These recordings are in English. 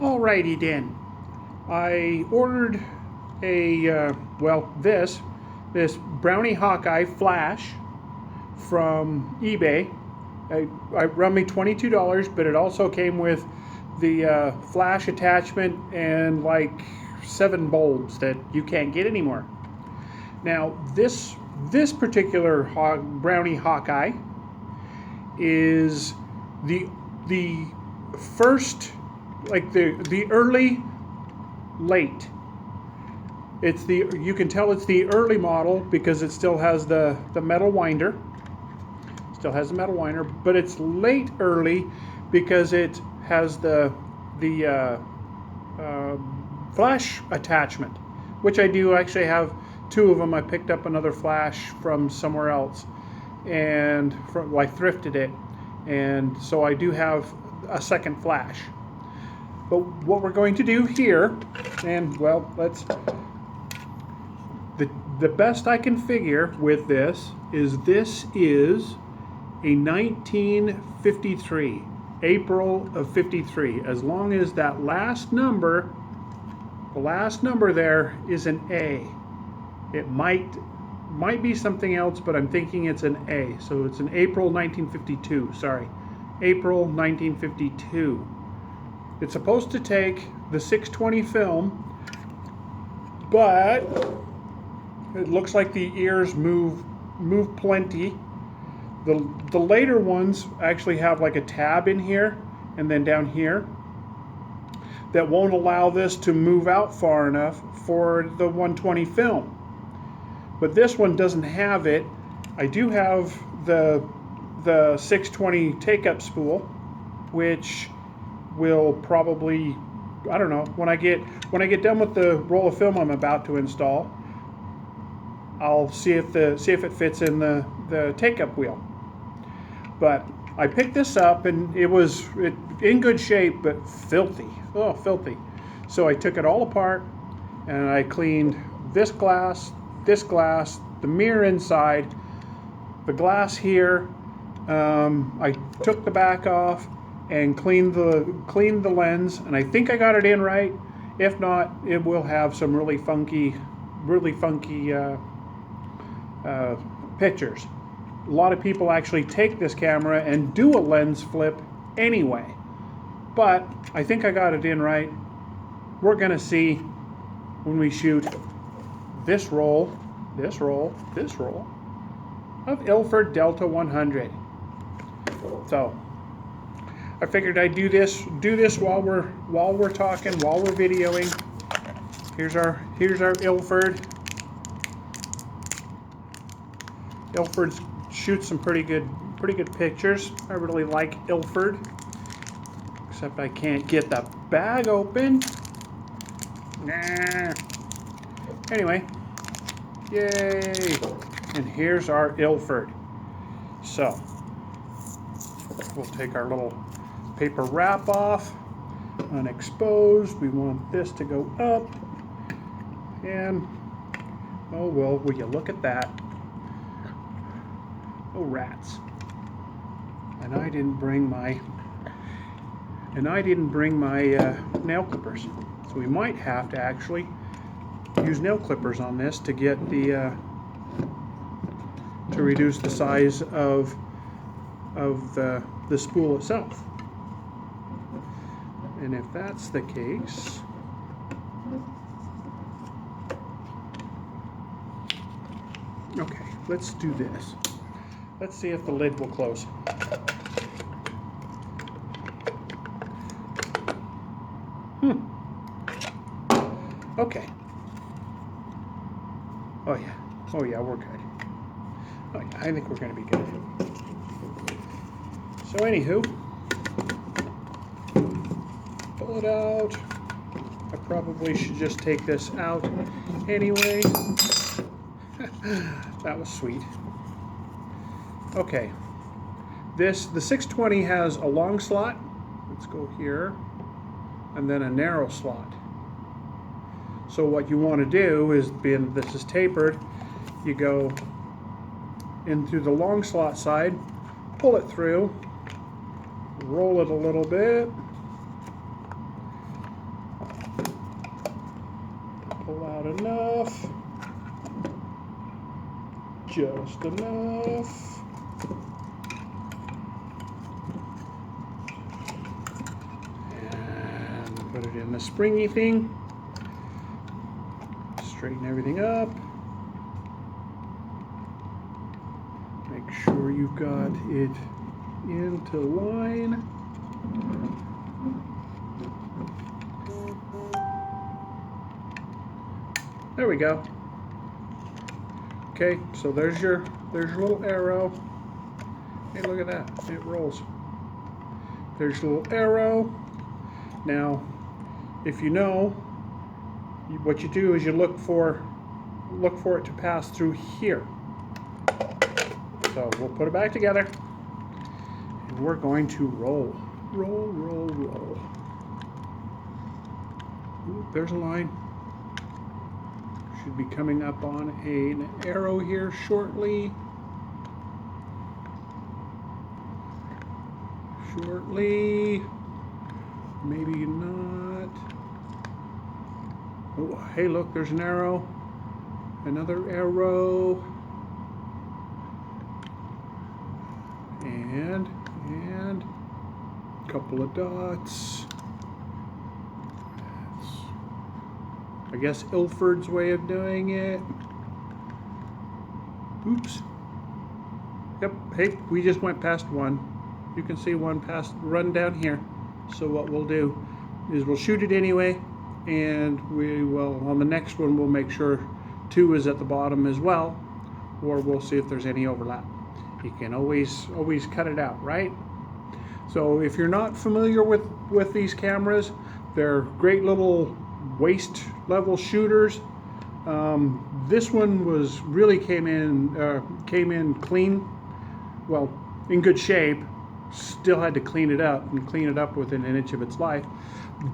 Alrighty then. I ordered a this Brownie HawkEye Flash from eBay. I run me $22, but it also came with the flash attachment and like 7 bulbs that you can't get anymore. Now this particular Brownie HawkEye is the first, like the early late. It's the, you can tell it's the early model because it still has the metal winder. Still has the metal winder, but it's late early because it has the flash attachment, which I do actually have 2 of them. I picked up another flash from somewhere else, and I thrifted it, and so I do have a second flash. But what we're going to do here, and well, the best I can figure with this is a 1953, April of 53. As long as that last number, the last number there is an A. It might be something else, but I'm thinking it's an A. So it's an April 1952, sorry. April 1952. It's supposed to take the 620 film, but it looks like the ears move plenty. The later ones actually have like a tab in here and then down here that won't allow this to move out far enough for the 120 film. But this one doesn't have it. I do have the 620 take-up spool, which will probably, I don't know, when I get done with the roll of film I'm about to install, I'll see if it fits in the take-up wheel. But I picked this up and it was in good shape, but filthy. Oh, filthy. So I took it all apart and I cleaned this glass, the mirror inside, the glass here. I took the back off and cleaned the lens, and I think I got it in right. If not, it will have some really funky pictures. A lot of people actually take this camera and do a lens flip anyway, but I think I got it in right. We're gonna see when we shoot this roll of Ilford Delta 100. So I figured I'd do this while we're talking, while we're videoing. Here's our Ilford. Ilford shoots some pretty good pictures. I really like Ilford, except I can't get the bag open. Nah. Anyway, yay! And here's our Ilford. So we'll take our little paper wrap off, unexposed. We want this to go up, and oh well, will you look at that? Oh rats! And I didn't bring my nail clippers, so we might have to actually use nail clippers on this to get the to reduce the size of the spool itself. And if that's the case, okay, let's do this. Let's see if the lid will close. Okay. Oh yeah, we're good. Oh yeah, I think we're gonna be good. So anywho, pull it out. I probably should just take this out anyway. That was sweet. Okay, the 620 has a long slot. Let's go here, and then a narrow slot. So what you want to do is, being this is tapered, you go in through the long slot side, pull it through, roll it a little bit, pull out enough. Just enough. And put it in the springy thing. Straighten everything up. Make sure you've got it into line. There we go. Okay, so there's your little arrow. Hey, look at that. It rolls. There's your little arrow. Now, if you know, what you do is you look for it to pass through here. So we'll put it back together, and we're going to roll. Roll, roll, roll. Ooh, there's a line. Should be coming up on an arrow here shortly. Maybe not. Oh, hey, look, there's an arrow. Another arrow. And a couple of dots. I guess Ilford's way of doing it. Oops. Yep, hey, we just went past one. You can see one run down here. So what we'll do is we'll shoot it anyway, and we will, on the next one, we'll make sure 2 is at the bottom as well, or we'll see if there's any overlap. You can always cut it out, right? So if you're not familiar with these cameras, they're great little waist level shooters. This one really came in clean, well, in good shape. Still had to clean it up within an inch of its life,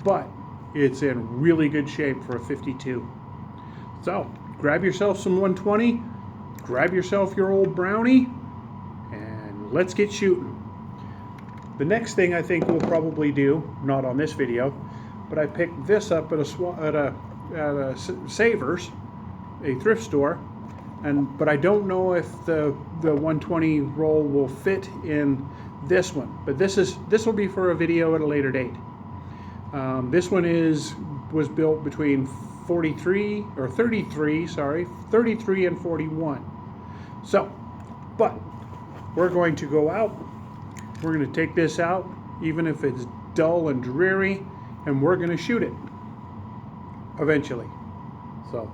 but it's in really good shape for a 52. So grab yourself some 120, grab yourself your old Brownie, and let's get shooting. The next thing I think we'll probably do, not on this video, but I picked this up at a Savers, a thrift store, but I don't know if the 120 roll will fit in this one. But this will be for a video at a later date. This one was built between 33 and 41. So, but we're going to go out. We're going to take this out, even if it's dull and dreary, and we're going to shoot it eventually. So